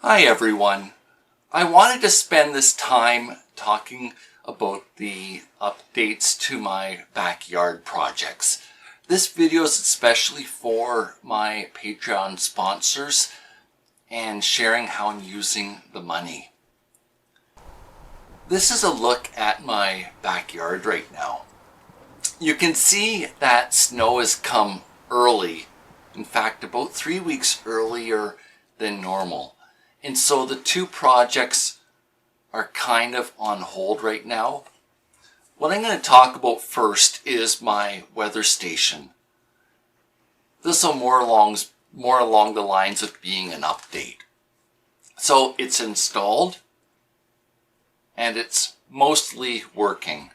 Hi everyone. I wanted to spend this time talking about the updates to my backyard projects. This video is especially for my Patreon sponsors and sharing how I'm using the money. This is a look at my backyard right now. You can see that snow has come early. In fact, about 3 weeks earlier than normal. And so the two projects are kind of on hold right now. What I'm going to talk about first is my weather station. This will more along the lines of being an update. So it's installed and it's mostly working.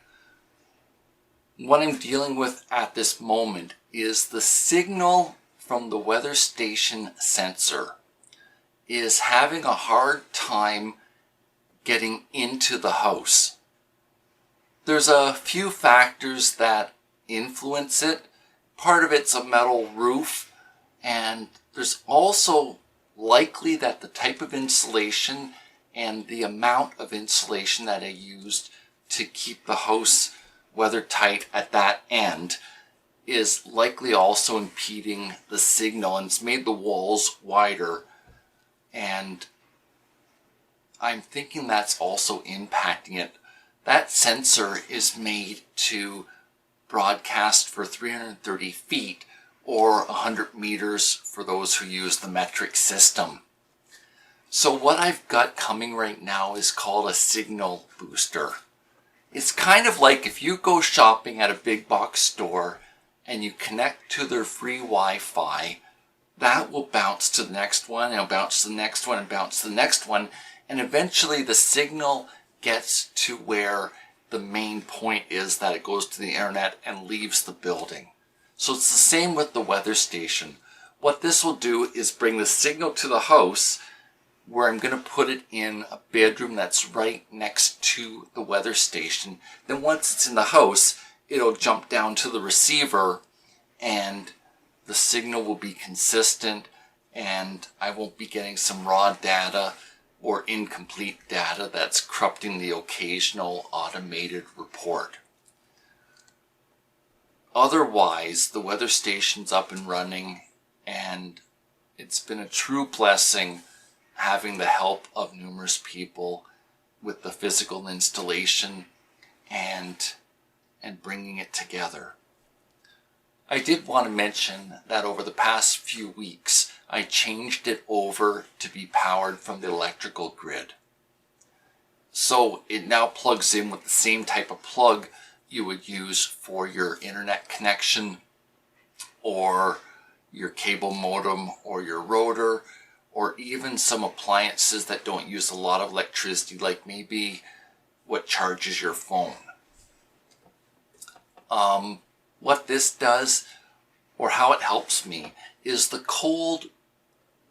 What I'm dealing with at this moment is the signal from the weather station sensor is having a hard time getting into the house. There's a few factors that influence it. Part of it's a metal roof, and there's also likely that the type of insulation and the amount of insulation that I used to keep the house weather tight at that end is likely also impeding the signal, and it's made the walls wider. And I'm thinking that's also impacting it. That sensor is made to broadcast for 330 feet or 100 meters for those who use the metric system. So what I've got coming right now is called a signal booster. It's kind of like if you go shopping at a big box store and you connect to their free Wi-Fi, that will bounce to the next one, and it'll bounce to the next one, and bounce to the next one, and eventually the signal gets to where the main point is that it goes to the internet and leaves the building. So it's the same with the weather station. What this will do is bring the signal to the house, where I'm going to put it in a bedroom that's right next to the weather station. Then once it's in the house, it'll jump down to the receiver and the signal will be consistent, and I won't be getting some raw data or incomplete data that's corrupting the occasional automated report. Otherwise, the weather station's up and running, and it's been a true blessing having the help of numerous people with the physical installation and bringing it together. I did want to mention that over the past few weeks, I changed it over to be powered from the electrical grid. So it now plugs in with the same type of plug you would use for your internet connection or your cable modem or your router, or even some appliances that don't use a lot of electricity, like maybe what charges your phone. What this does, or how it helps me, is the cold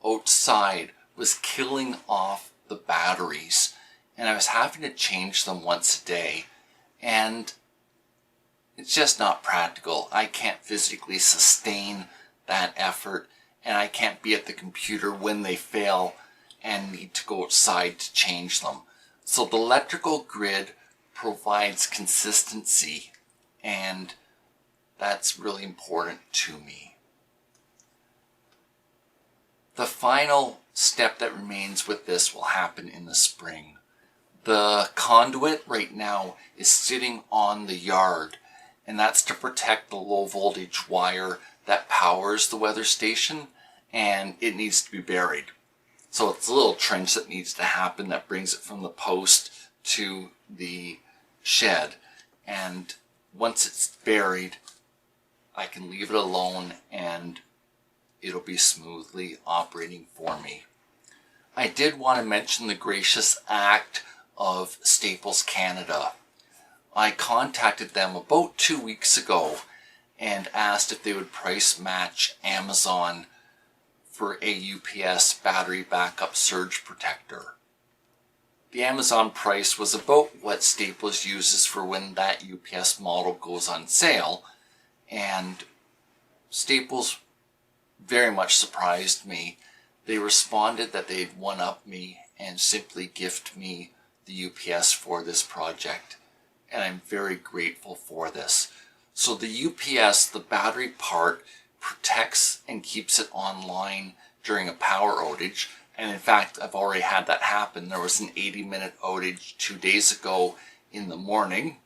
outside was killing off the batteries, and I was having to change them once a day, and it's just not practical. I can't physically sustain that effort, and I can't be at the computer when they fail and need to go outside to change them. So the electrical grid provides consistency, and that's really important to me. The final step that remains with this will happen in the spring. The conduit right now is sitting on the yard, and that's to protect the low voltage wire that powers the weather station, and it needs to be buried. So it's a little trench that needs to happen that brings it from the post to the shed, and once it's buried, I can leave it alone and it'll be smoothly operating for me. I did want to mention the gracious act of Staples Canada. I contacted them about 2 weeks ago and asked if they would price match Amazon for a UPS battery backup surge protector. The Amazon price was about what Staples uses for when that UPS model goes on sale, and Staples very much surprised me they responded that they'd one-up me and simply gift me the UPS for this project. And I'm very grateful for this. So the UPS, the battery part, protects and keeps it online during a power outage. And in fact, I've already had that happen. There was an 80-minute outage 2 days ago in the morning.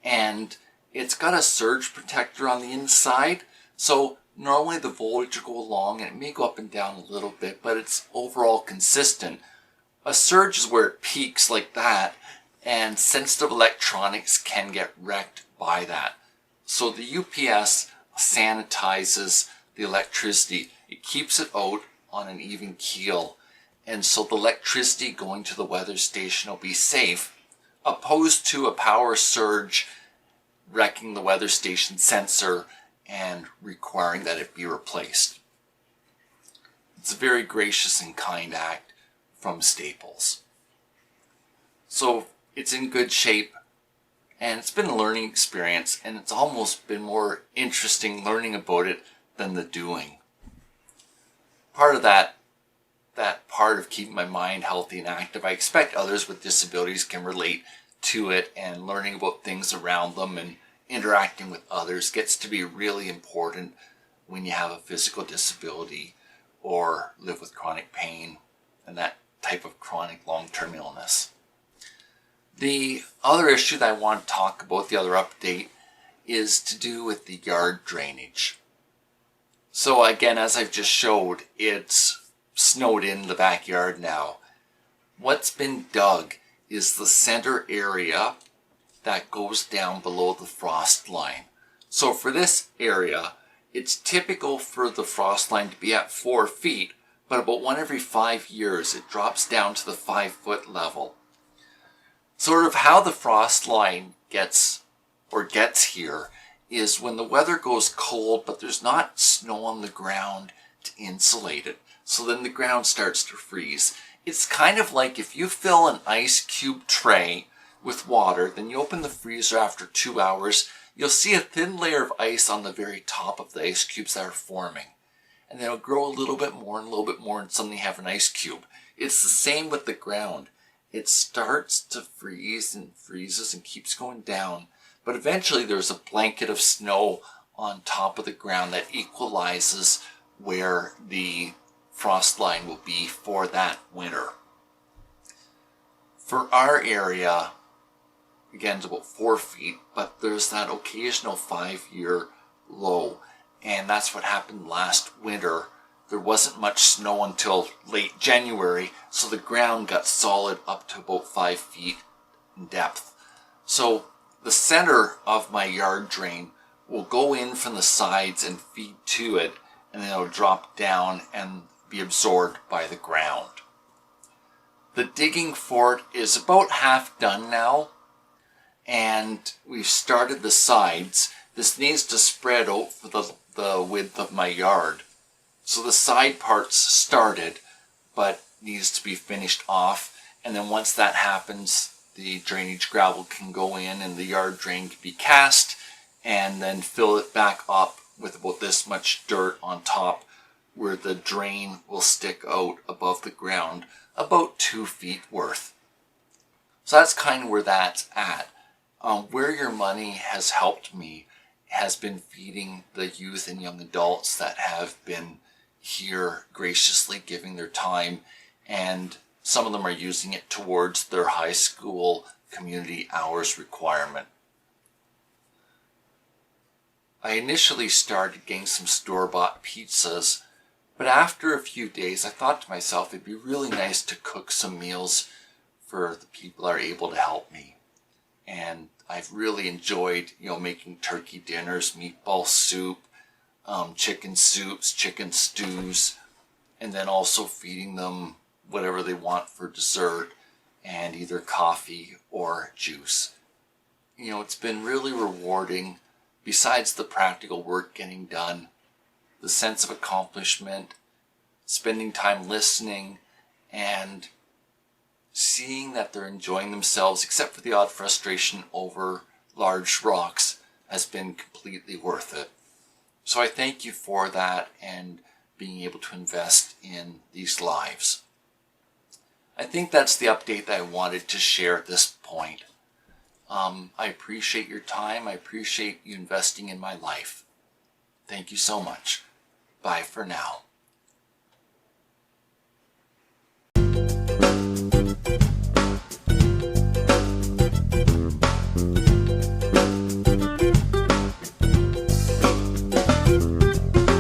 And it's got a surge protector on the inside. So normally the voltage will go along and it may go up and down a little bit, but it's overall consistent. A surge is where it peaks like that, and sensitive electronics can get wrecked by that. So the UPS sanitizes the electricity. It keeps it out on an even keel. And so the electricity going to the weather station will be safe, opposed to a power surge wrecking the weather station sensor and requiring that it be replaced. It's a very gracious and kind act from Staples. So it's in good shape, and it's been a learning experience, and it's almost been more interesting learning about it than the doing. Part of that part of keeping my mind healthy and active, I expect others with disabilities can relate to it, and learning about things around them and interacting with others gets to be really important when you have a physical disability or live with chronic pain and that type of chronic long-term illness. The other issue that I want to talk about, the other update, is to do with the yard drainage. So again, as I've just showed, it's snowed in the backyard now. What's been dug is the center area that goes down below the frost line. So for this area, it's typical for the frost line to be at 4 feet, but about 1 every 5 years it drops down to the 5-foot level. Sort of how the frost line gets here is when the weather goes cold, but there's not snow on the ground to insulate it. So then the ground starts to freeze. It's kind of like if you fill an ice cube tray with water, then you open the freezer after 2 hours, you'll see a thin layer of ice on the very top of the ice cubes that are forming. And then it'll grow a little bit more and a little bit more, and suddenly you have an ice cube. It's the same with the ground. It starts to freeze and freezes and keeps going down, but eventually there's a blanket of snow on top of the ground that equalizes where the frost line will be for that winter. For our area, again, it's about 4 feet, but there's that occasional 5-year low, and that's what happened last winter. There wasn't much snow until late January, so the ground got solid up to about 5 feet in depth. So the center of my yard drain will go in from the sides and feed to it, and then it'll drop down and be absorbed by the ground. The digging for it is about half done now, and we've started the sides. This needs to spread out for the width of my yard. So the side part's started, but needs to be finished off. And then once that happens, the drainage gravel can go in and the yard drain can be cast, and then fill it back up with about this much dirt on top, where the drain will stick out above the ground about 2 feet worth. So that's kind of where that's at. Where your money has helped me has been feeding the youth and young adults that have been here graciously giving their time, and some of them are using it towards their high school community hours requirement. I initially started getting some store-bought pizzas, but after a few days I thought to myself it'd be really nice to cook some meals for the people that are able to help me. And I've really enjoyed, making turkey dinners, meatball soup, chicken soups, chicken stews, and then also feeding them whatever they want for dessert and either coffee or juice. It's been really rewarding. Besides the practical work getting done, the sense of accomplishment, spending time listening, and seeing that they're enjoying themselves, except for the odd frustration over large rocks, has been completely worth it. So I thank you for that, and being able to invest in these lives. I think that's the update that I wanted to share at this point. I appreciate your time. I appreciate you investing in my life. Thank you so much. Bye for now.